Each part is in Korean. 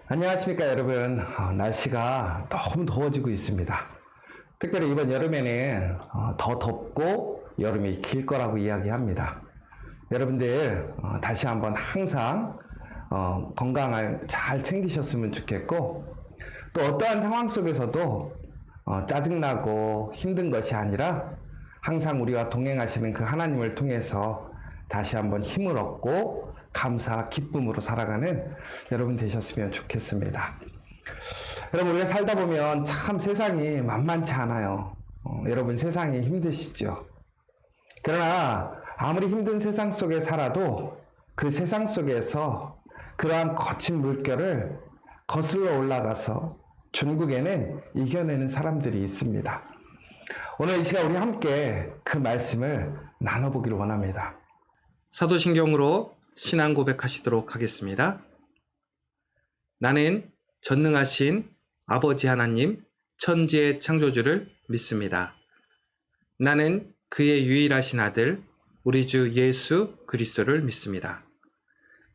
안녕하십니까 여러분. 날씨가 너무 더워지고 있습니다. 특별히 이번 여름에는 더 덥고 여름이 길 거라고 이야기합니다. 여러분들 다시 한번 항상 건강을 잘 챙기셨으면 좋겠고, 또 어떠한 상황 속에서도 짜증나고 힘든 것이 아니라 항상 우리와 동행하시는 그 하나님을 통해서 다시 한번 힘을 얻고 감사, 기쁨으로 살아가는 여러분 되셨으면 좋겠습니다. 여러분, 우리가 살다 보면 참 세상이 만만치 않아요. 여러분, 세상이 힘드시죠? 그러나 아무리 힘든 세상 속에 살아도 그 세상 속에서 그러한 거친 물결을 거슬러 올라가서 중국에는 이겨내는 사람들이 있습니다. 오늘 이 시간 우리 함께 그 말씀을 나눠보기를 원합니다. 사도신경으로 신앙 고백하시도록 하겠습니다. 나는 전능하신 아버지 하나님 천지의 창조주를 믿습니다. 나는 그의 유일하신 아들 우리 주 예수 그리스도를 믿습니다.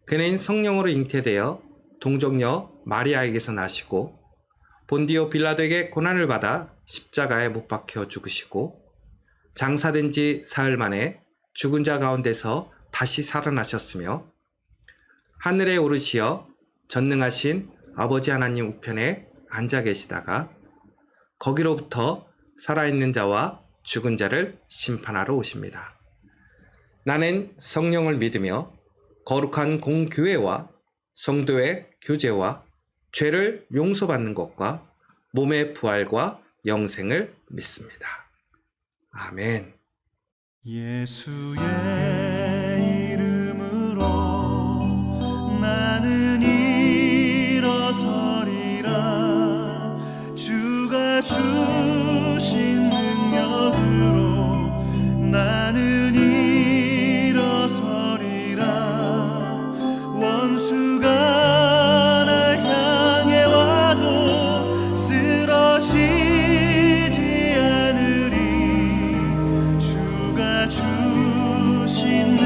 그는 성령으로 잉태되어 동정녀 마리아에게서 나시고 본디오 빌라도에게 고난을 받아 십자가에 못 박혀 죽으시고 장사된 지 사흘 만에 죽은 자 가운데서 다시 살아나셨으며 하늘에 오르시어 전능하신 아버지 하나님 우편에 앉아 계시다가 거기로부터 살아있는 자와 죽은 자를 심판하러 오십니다. 나는 성령을 믿으며 거룩한 공교회와 성도의 교제와 죄를 용서받는 것과 몸의 부활과 영생을 믿습니다. 아멘. 예수의 이름으로 나는 일어서리라. 주가 주신 능력으로 나는 일어서리라. 원수가 날 향해 와도 쓰러지지 않으리. 주가 주신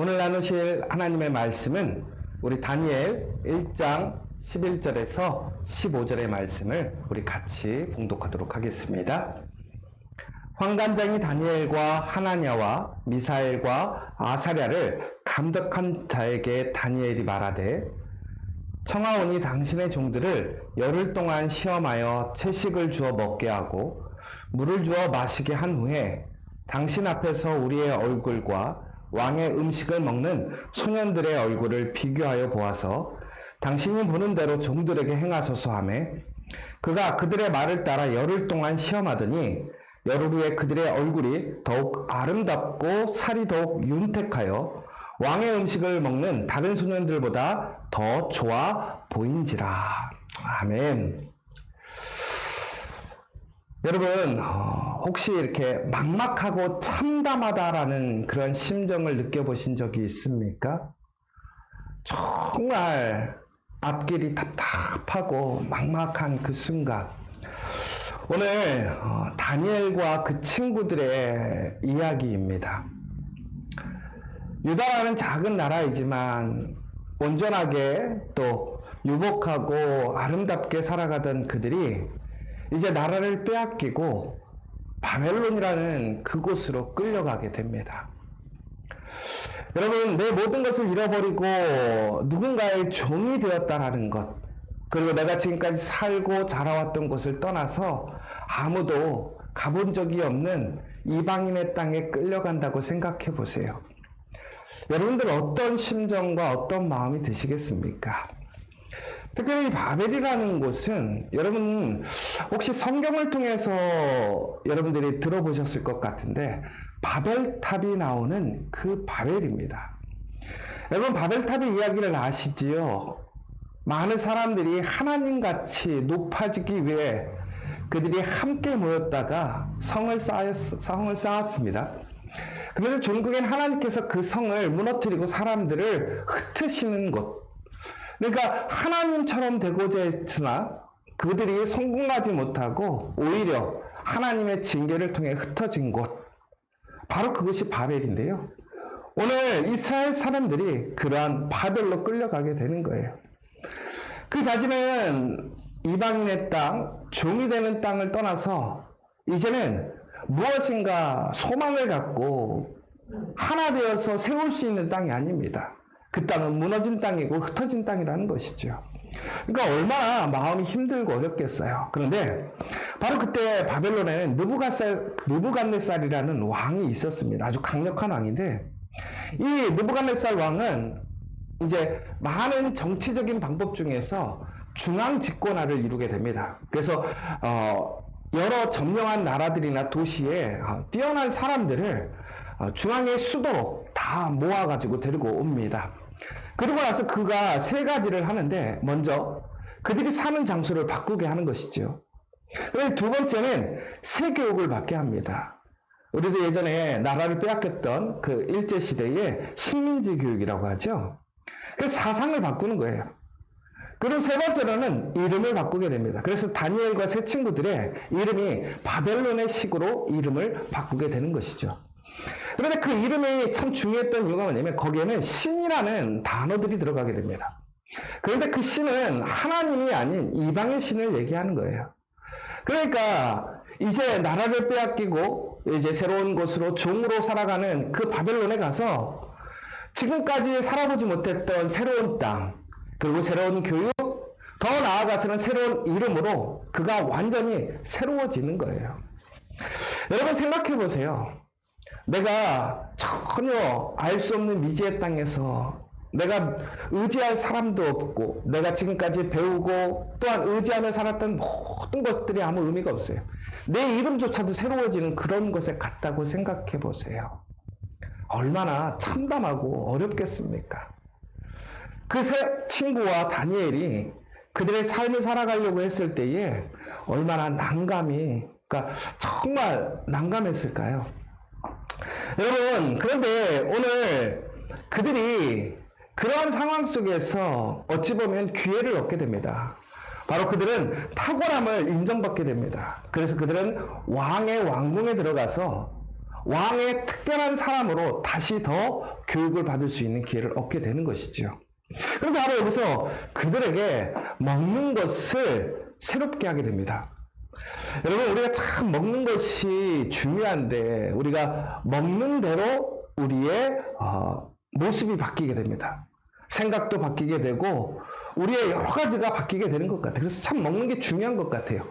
오늘 나누실 하나님의 말씀은 우리 다니엘 1장 11절에서 15절의 말씀을 우리 같이 봉독하도록 하겠습니다. 환관장이 다니엘과 하나냐와 미사엘과 아사랴를 감독한 자에게 다니엘이 말하되 청하오니 당신의 종들을 열흘 동안 시험하여 채식을 주어 먹게 하고 물을 주어 마시게 한 후에 당신 앞에서 우리의 얼굴과 왕의 음식을 먹는 소년들의 얼굴을 비교하여 보아서 당신이 보는 대로 종들에게 행하소서 하며 그가 그들의 말을 따라 열흘 동안 시험하더니 열흘 후에 그들의 얼굴이 더욱 아름답고 살이 더욱 윤택하여 왕의 음식을 먹는 다른 소년들보다 더 좋아 보인지라. 아멘. 여러분, 혹시 이렇게 막막하고 참담하다라는 그런 심정을 느껴보신 적이 있습니까? 정말 앞길이 답답하고 막막한 그 순간, 오늘 다니엘과 그 친구들의 이야기입니다. 유다라는 작은 나라이지만 온전하게 또 유복하고 아름답게 살아가던 그들이 이제 나라를 빼앗기고 바벨론이라는 그곳으로 끌려가게 됩니다. 여러분, 내 모든 것을 잃어버리고 누군가의 종이 되었다라는 것, 그리고 내가 지금까지 살고 자라왔던 곳을 떠나서 아무도 가본 적이 없는 이방인의 땅에 끌려간다고 생각해 보세요. 여러분들 어떤 심정과 어떤 마음이 드시겠습니까? 특별히 바벨이라는 곳은 여러분 혹시 성경을 통해서 여러분들이 들어보셨을 것 같은데 바벨탑이 나오는 그 바벨입니다. 여러분 바벨탑의 이야기를 아시지요? 많은 사람들이 하나님같이 높아지기 위해 그들이 함께 모였다가 성을 쌓았습니다. 그런데 종국엔 하나님께서 그 성을 무너뜨리고 사람들을 흩으시는 곳. 그러니까 하나님처럼 되고자 했으나 그들이 성공하지 못하고 오히려 하나님의 징계를 통해 흩어진 곳. 바로 그것이 바벨인데요. 오늘 이스라엘 사람들이 그러한 바벨로 끌려가게 되는 거예요. 그 자신은 이방인의 땅, 종이 되는 땅을 떠나서 이제는 무엇인가 소망을 갖고 하나 되어서 세울 수 있는 땅이 아닙니다. 그 땅은 무너진 땅이고 흩어진 땅이라는 것이죠. 그러니까 얼마나 마음이 힘들고 어렵겠어요. 그런데 바로 그때 바벨론에는 느부갓네살이라는 왕이 있었습니다. 아주 강력한 왕인데 이 느부갓네살 왕은 이제 많은 정치적인 방법 중에서 중앙 집권화를 이루게 됩니다. 그래서 여러 점령한 나라들이나 도시에 뛰어난 사람들을 중앙의 수도로 다 모아가지고 데리고 옵니다. 그리고 나서 그가 세 가지를 하는데 먼저 그들이 사는 장소를 바꾸게 하는 것이죠. 그리고 두 번째는 새 교육을 받게 합니다. 우리도 예전에 나라를 빼앗겼던 그 일제시대의 식민지 교육이라고 하죠. 그래서 사상을 바꾸는 거예요. 그리고 세 번째로는 이름을 바꾸게 됩니다. 그래서 다니엘과 세 친구들의 이름이 바벨론의 식으로 이름을 바꾸게 되는 것이죠. 그런데 그 이름이 참 중요했던 이유가 뭐냐면 거기에는 신이라는 단어들이 들어가게 됩니다. 그런데 그 신은 하나님이 아닌 이방의 신을 얘기하는 거예요. 그러니까 이제 나라를 빼앗기고 이제 새로운 곳으로 종으로 살아가는 그 바벨론에 가서 지금까지 살아보지 못했던 새로운 땅, 그리고 새로운 교육, 더 나아가서는 새로운 이름으로 그가 완전히 새로워지는 거예요. 여러분 생각해 보세요. 내가 전혀 알 수 없는 미지의 땅에서 내가 의지할 사람도 없고 내가 지금까지 배우고 또한 의지하며 살았던 모든 것들이 아무 의미가 없어요. 내 이름조차도 새로워지는 그런 것에 같다고 생각해 보세요. 얼마나 참담하고 어렵겠습니까? 그 세 친구와 다니엘이 그들의 삶을 살아가려고 했을 때에 얼마나 그러니까 정말 난감했을까요? 여러분, 그런데 오늘 그들이 그러한 상황 속에서 어찌 보면 기회를 얻게 됩니다. 바로 그들은 탁월함을 인정받게 됩니다. 그래서 그들은 왕의 왕궁에 들어가서 왕의 특별한 사람으로 다시 더 교육을 받을 수 있는 기회를 얻게 되는 것이죠. 그런데 바로 여기서 그들에게 먹는 것을 새롭게 하게 됩니다. 여러분, 우리가 참 먹는 것이 중요한데 우리가 먹는 대로 우리의 모습이 바뀌게 됩니다. 생각도 바뀌게 되고 우리의 여러 가지가 바뀌게 되는 것 같아요. 그래서 참 먹는 게 중요한 것 같아요.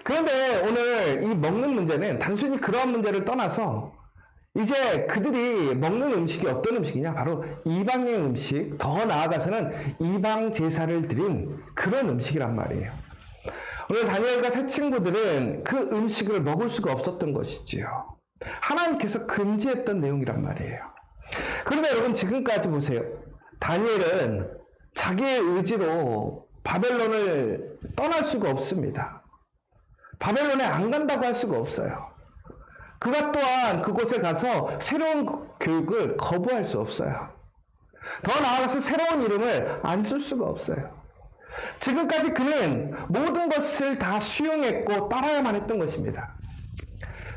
그런데 오늘 이 먹는 문제는 단순히 그러한 문제를 떠나서 이제 그들이 먹는 음식이 어떤 음식이냐? 바로 이방의 음식, 더 나아가서는 이방 제사를 드린 그런 음식이란 말이에요. 오늘 다니엘과 세 친구들은 그 음식을 먹을 수가 없었던 것이지요. 하나님께서 금지했던 내용이란 말이에요. 그런데 여러분, 지금까지 보세요. 다니엘은 자기의 의지로 바벨론을 떠날 수가 없습니다. 바벨론에 안 간다고 할 수가 없어요. 그가 또한 그곳에 가서 새로운 교육을 거부할 수 없어요. 더 나아가서 새로운 이름을 안 쓸 수가 없어요. 지금까지 그는 모든 것을 다 수용했고 따라야만 했던 것입니다.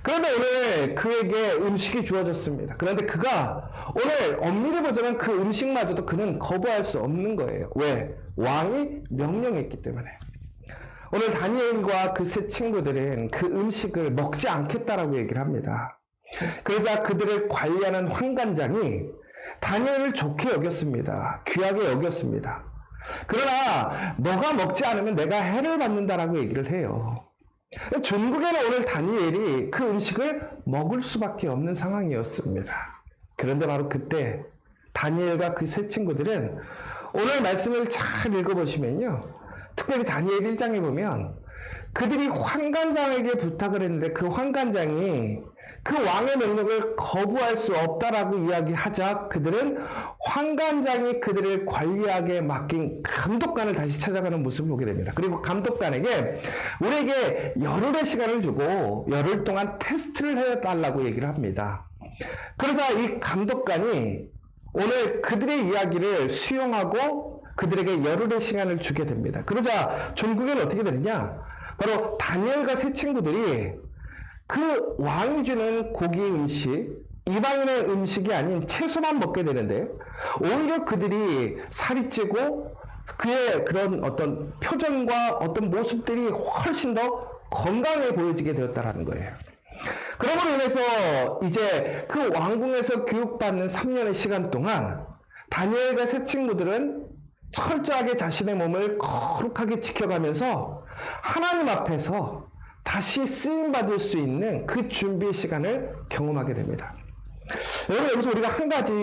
그런데 오늘 그에게 음식이 주어졌습니다. 그런데 그가 오늘 엄밀히 보자면 그 음식마저도 그는 거부할 수 없는 거예요. 왜? 왕이 명령했기 때문에. 오늘 다니엘과 그 세 친구들은 그 음식을 먹지 않겠다라고 얘기를 합니다. 그러자 그들을 관리하는 환관장이 다니엘을 좋게 여겼습니다. 귀하게 여겼습니다. 그러나 너가 먹지 않으면 내가 해를 받는다라고 얘기를 해요. 종국에는 오늘 다니엘이 그 음식을 먹을 수밖에 없는 상황이었습니다. 그런데 바로 그때 다니엘과 그 세 친구들은 오늘 말씀을 잘 읽어보시면요, 특별히 다니엘 1장에 보면 그들이 환관장에게 부탁을 했는데 그 환관장이 그 왕의 명령을 거부할 수 없다라고 이야기하자 그들은 환관장이 그들을 관리하게 맡긴 감독관을 다시 찾아가는 모습을 보게 됩니다. 그리고 감독관에게 우리에게 열흘의 시간을 주고 열흘 동안 테스트를 해달라고 얘기를 합니다. 그러자 이 감독관이 오늘 그들의 이야기를 수용하고 그들에게 열흘의 시간을 주게 됩니다. 그러자 종국에는 어떻게 되느냐? 바로 다니엘과 세 친구들이 그 왕이 주는 고기 음식, 이방인의 음식이 아닌 채소만 먹게 되는데 오히려 그들이 살이 찌고 그의 그런 어떤 표정과 어떤 모습들이 훨씬 더 건강해 보여지게 되었다는 거예요. 그러므로 인해서 이제 그 왕궁에서 교육받는 3년의 시간 동안 다니엘과 세 친구들은 철저하게 자신의 몸을 거룩하게 지켜가면서 하나님 앞에서 다시 쓰임받을 수 있는 그 준비의 시간을 경험하게 됩니다. 여러분, 여기서 우리가 한 가지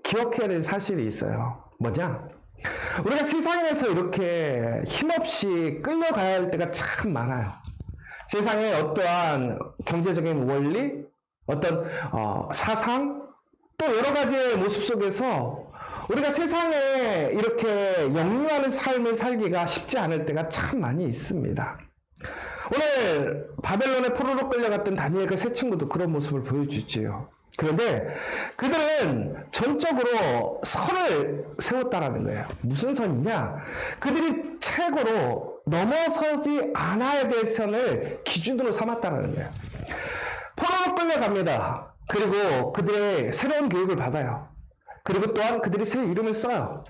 기억해야 될 사실이 있어요. 뭐냐? 우리가 세상에서 이렇게 힘없이 끌려가야 할 때가 참 많아요. 세상의 어떠한 경제적인 원리, 어떤 사상, 또 여러 가지의 모습 속에서 우리가 세상에 이렇게 역류하는 삶을 살기가 쉽지 않을 때가 참 많이 있습니다. 오늘 바벨론에 포로로 끌려갔던 다니엘과 세 친구도 그런 모습을 보여주지요. 그런데 그들은 전적으로 선을 세웠다라는 거예요. 무슨 선이냐? 그들이 최고로 넘어서지 않아야 될 선을 기준으로 삼았다라는 거예요. 포로로 끌려갑니다. 그리고 그들의 새로운 교육을 받아요. 그리고 또한 그들이 새 이름을 써요.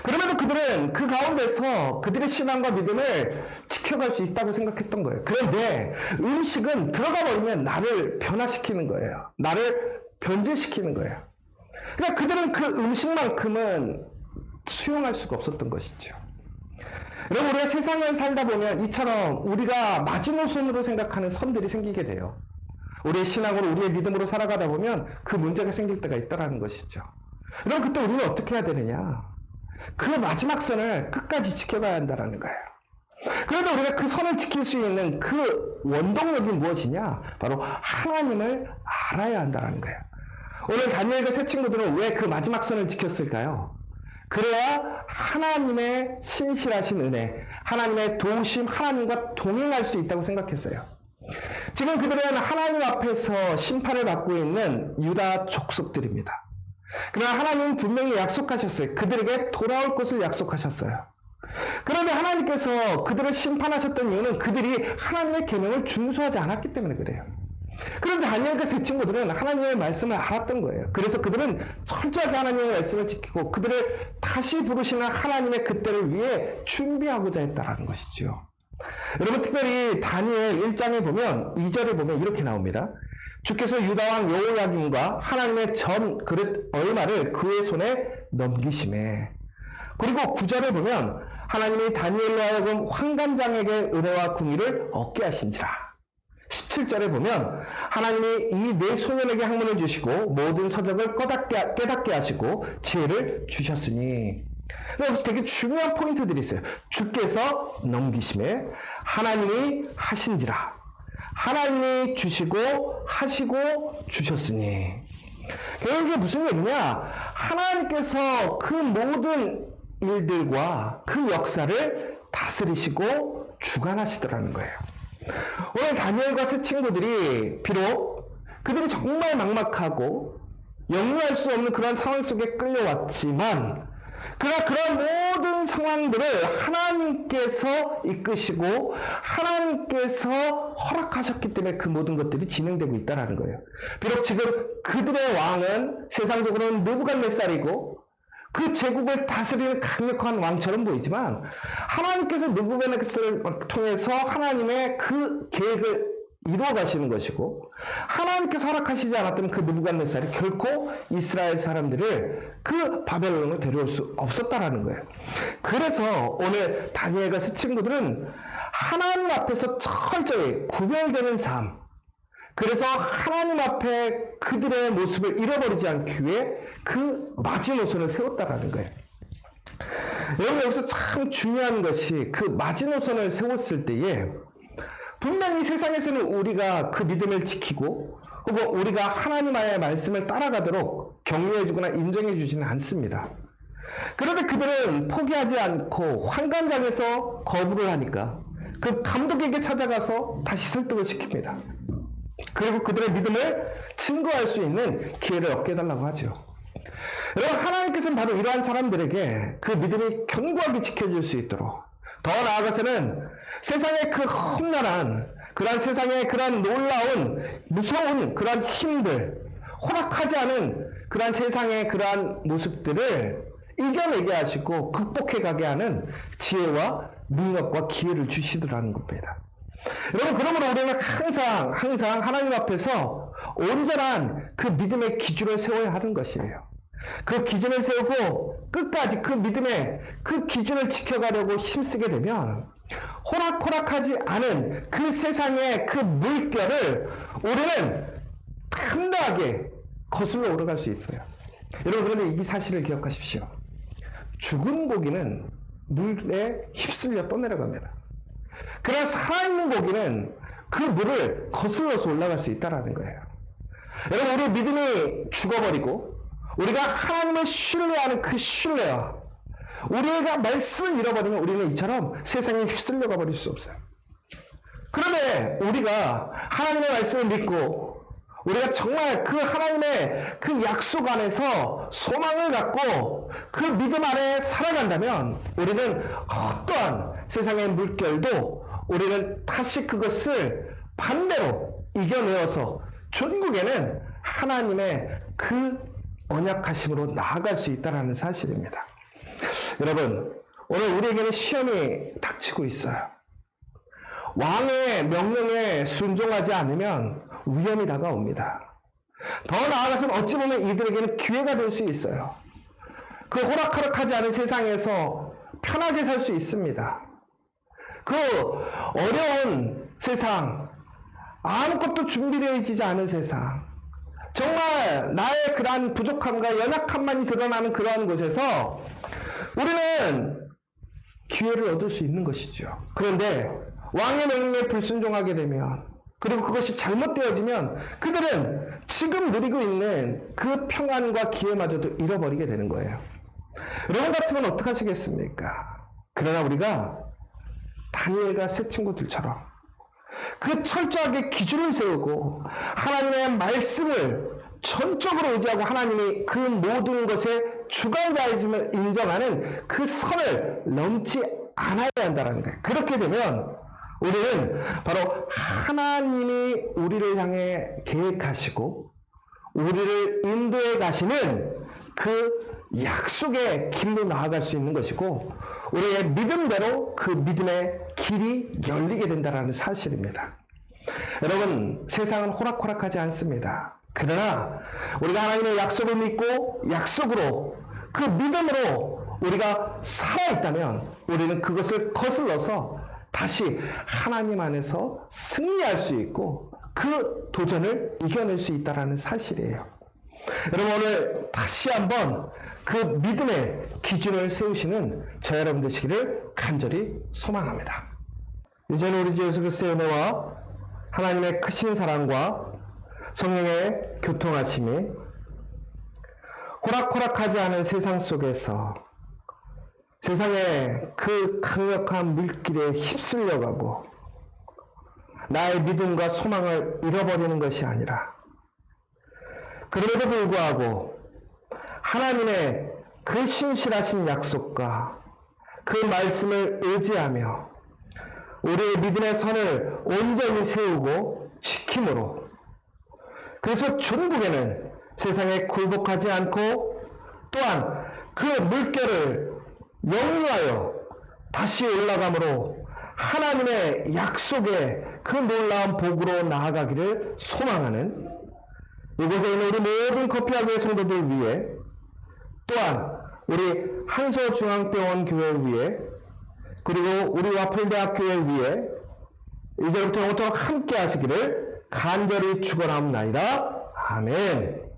그럼에도 그들은 그 가운데서 그들의 신앙과 믿음을 지켜갈 수 있다고 생각했던 거예요. 그런데 음식은 들어가 버리면 나를 변화시키는 거예요. 나를 변질시키는 거예요. 그러니까 그들은 그 음식만큼은 수용할 수가 없었던 것이죠. 여러분, 우리가 세상을 살다 보면 이처럼 우리가 마지노선으로 생각하는 선들이 생기게 돼요. 우리의 신앙으로, 우리의 믿음으로 살아가다 보면 그 문제가 생길 때가 있다는 것이죠. 여러분, 그때 우리는 어떻게 해야 되느냐? 그 마지막 선을 끝까지 지켜가야 한다는 거예요. 그런데 우리가 그 선을 지킬 수 있는 그 원동력이 무엇이냐? 바로 하나님을 알아야 한다는 거예요. 오늘 다니엘과 세 친구들은 왜 그 마지막 선을 지켰을까요? 그래야 하나님의 신실하신 은혜, 하나님의 도우심, 하나님과 동행할 수 있다고 생각했어요. 지금 그들은 하나님 앞에서 심판을 받고 있는 유다 족속들입니다. 그러나 하나님은 분명히 약속하셨어요. 그들에게 돌아올 것을 약속하셨어요. 그런데 하나님께서 그들을 심판하셨던 이유는 그들이 하나님의 계명을 준수하지 않았기 때문에 그래요. 그런데 다니엘과 세 친구들은 하나님의 말씀을 알았던 거예요. 그래서 그들은 철저하게 하나님의 말씀을 지키고 그들을 다시 부르시는 하나님의 그때를 위해 준비하고자 했다라는 것이죠. 여러분, 특별히 다니엘 1장에 보면 2절에 보면 이렇게 나옵니다. 주께서 유다왕 여호야김과 하나님의 전 그릇 얼마를 그의 손에 넘기심에. 그리고 9절에 보면 하나님이 다니엘로 하여금 환관장에게 은혜와 궁의를 얻게 하신지라. 17절에 보면 하나님이 이 네 소년에게 학문을 주시고 모든 서적을 깨닫게 하시고 지혜를 주셨으니. 여기서 되게 중요한 포인트들이 있어요. 주께서 넘기심에, 하나님이 하신지라. 하나님이 주시고 하시고 주셨으니. 이게 무슨 얘기냐? 하나님께서 그 모든 일들과 그 역사를 다스리시고 주관하시더라는 거예요. 오늘 다니엘과 세 친구들이 비록 그들이 정말 막막하고 역류할 수 없는 그런 상황 속에 끌려왔지만 그런 모든 상황들을 하나님께서 이끄시고 하나님께서 허락하셨기 때문에 그 모든 것들이 진행되고 있다는 거예요. 비록 지금 그들의 왕은 세상적으로는 느부갓네살이고 그 제국을 다스리는 강력한 왕처럼 보이지만 하나님께서 느부갓네살을 통해서 하나님의 그 계획을 이루어 가시는 것이고 하나님께서 허락하시지 않았다면 그 느부갓네살이 결코 이스라엘 사람들을 그 바벨론으로 데려올 수 없었다라는 거예요. 그래서 오늘 다니엘과 세 친구들은 하나님 앞에서 철저히 구별되는 삶, 그래서 하나님 앞에 그들의 모습을 잃어버리지 않기 위해 그 마지노선을 세웠다라는 거예요. 여러분, 여기서 참 중요한 것이 그 마지노선을 세웠을 때에 분명히 세상에서는 우리가 그 믿음을 지키고 혹은 우리가 하나님의 말씀을 따라가도록 격려해주거나 인정해주지는 않습니다. 그런데 그들은 포기하지 않고 환관장에서 거부를 하니까 그 감독에게 찾아가서 다시 설득을 시킵니다. 그리고 그들의 믿음을 증거할 수 있는 기회를 얻게 해달라고 하죠. 여러분, 하나님께서는 바로 이러한 사람들에게 그 믿음이 견고하게 지켜질 수 있도록, 더 나아가서는 세상의 그 험난한 그러한 세상의 그러한 놀라운 무서운 그러한 힘들, 허락하지 않은 그러한 세상의 그러한 모습들을 이겨내게 하시고 극복해 가게 하는 지혜와 능력과 기회를 주시더라는 겁니다. 여러분, 그러므로 우리는 항상 하나님 앞에서 온전한 그 믿음의 기준을 세워야 하는 것이에요. 그 기준을 세우고 끝까지 그 믿음의 그 기준을 지켜가려고 힘쓰게 되면 호락호락하지 않은 그 세상의 그 물결을 우리는 당당하게 거슬러 오르갈 수 있어요. 여러분, 그런데 이 사실을 기억하십시오. 죽은 고기는 물에 휩쓸려 떠내려갑니다. 그러나 살아있는 고기는 그 물을 거슬러서 올라갈 수 있다는 거예요. 여러분, 우리 믿음이 죽어버리고 우리가 하나님을 신뢰하는 그 신뢰와 우리가 말씀을 잃어버리면 우리는 이처럼 세상에 휩쓸려가 버릴 수 없어요. 그런데 우리가 하나님의 말씀을 믿고 우리가 정말 그 하나님의 그 약속 안에서 소망을 갖고 그 믿음 안에 살아간다면 우리는 어떠한 세상의 물결도 우리는 다시 그것을 반대로 이겨내어서 전국에는 하나님의 그 언약하심으로 나아갈 수 있다는 사실입니다. 여러분, 오늘 우리에게는 시험이 닥치고 있어요. 왕의 명령에 순종하지 않으면 위험이 다가옵니다. 더 나아가서는 어찌 보면 이들에게는 기회가 될 수 있어요. 그 호락호락하지 않은 세상에서 편하게 살 수 있습니다. 그 어려운 세상, 아무것도 준비되어 있지 않은 세상, 정말 나의 그러한 부족함과 연약함만이 드러나는 그러한 곳에서 우리는 기회를 얻을 수 있는 것이죠. 그런데 왕의 명령에 불순종하게 되면, 그리고 그것이 잘못되어지면 그들은 지금 누리고 있는 그 평안과 기회마저도 잃어버리게 되는 거예요. 여러분 같으면 어떻게 하시겠습니까? 그러나 우리가 다니엘과 세 친구들처럼 그 철저하게 기준을 세우고 하나님의 말씀을 전적으로 의지하고 하나님이 그 모든 것의 주관자이심을 인정하는 그 선을 넘지 않아야 한다는 거예요. 그렇게 되면 우리는 바로 하나님이 우리를 향해 계획하시고 우리를 인도해 가시는 그 약속의 길로 나아갈 수 있는 것이고 우리의 믿음대로 그 믿음의 길이 열리게 된다는 사실입니다. 여러분, 세상은 호락호락하지 않습니다. 그러나 우리가 하나님의 약속을 믿고 약속으로 그 믿음으로 우리가 살아있다면 우리는 그것을 거슬러서 다시 하나님 안에서 승리할 수 있고 그 도전을 이겨낼 수 있다는 사실이에요. 여러분, 오늘 다시 한번 그 믿음의 기준을 세우시는 저 여러분 되시기를 간절히 소망합니다. 이제는 우리 주 예수 그리스도의 은혜와 하나님의 크신 사랑과 성령의 교통하심이 호락호락하지 않은 세상 속에서 세상의 그 강력한 물길에 휩쓸려가고 나의 믿음과 소망을 잃어버리는 것이 아니라 그럼에도 불구하고 하나님의 그 신실하신 약속과 그 말씀을 의지하며 우리의 믿음의 선을 온전히 세우고 지킴으로 그래서 종국에는 세상에 굴복하지 않고 또한 그 물결을 영위하여 다시 올라감으로 하나님의 약속의 그 놀라운 복으로 나아가기를 소망하는 이곳에 있는 우리 모든 커피학교의 성도들 위해 또한 우리 한서중앙병원 교회를 위해 그리고 우리 와플대학교회 위해 이제부터 영원토록 함께 하시기를 간절히 축원하옵나이다. 아멘.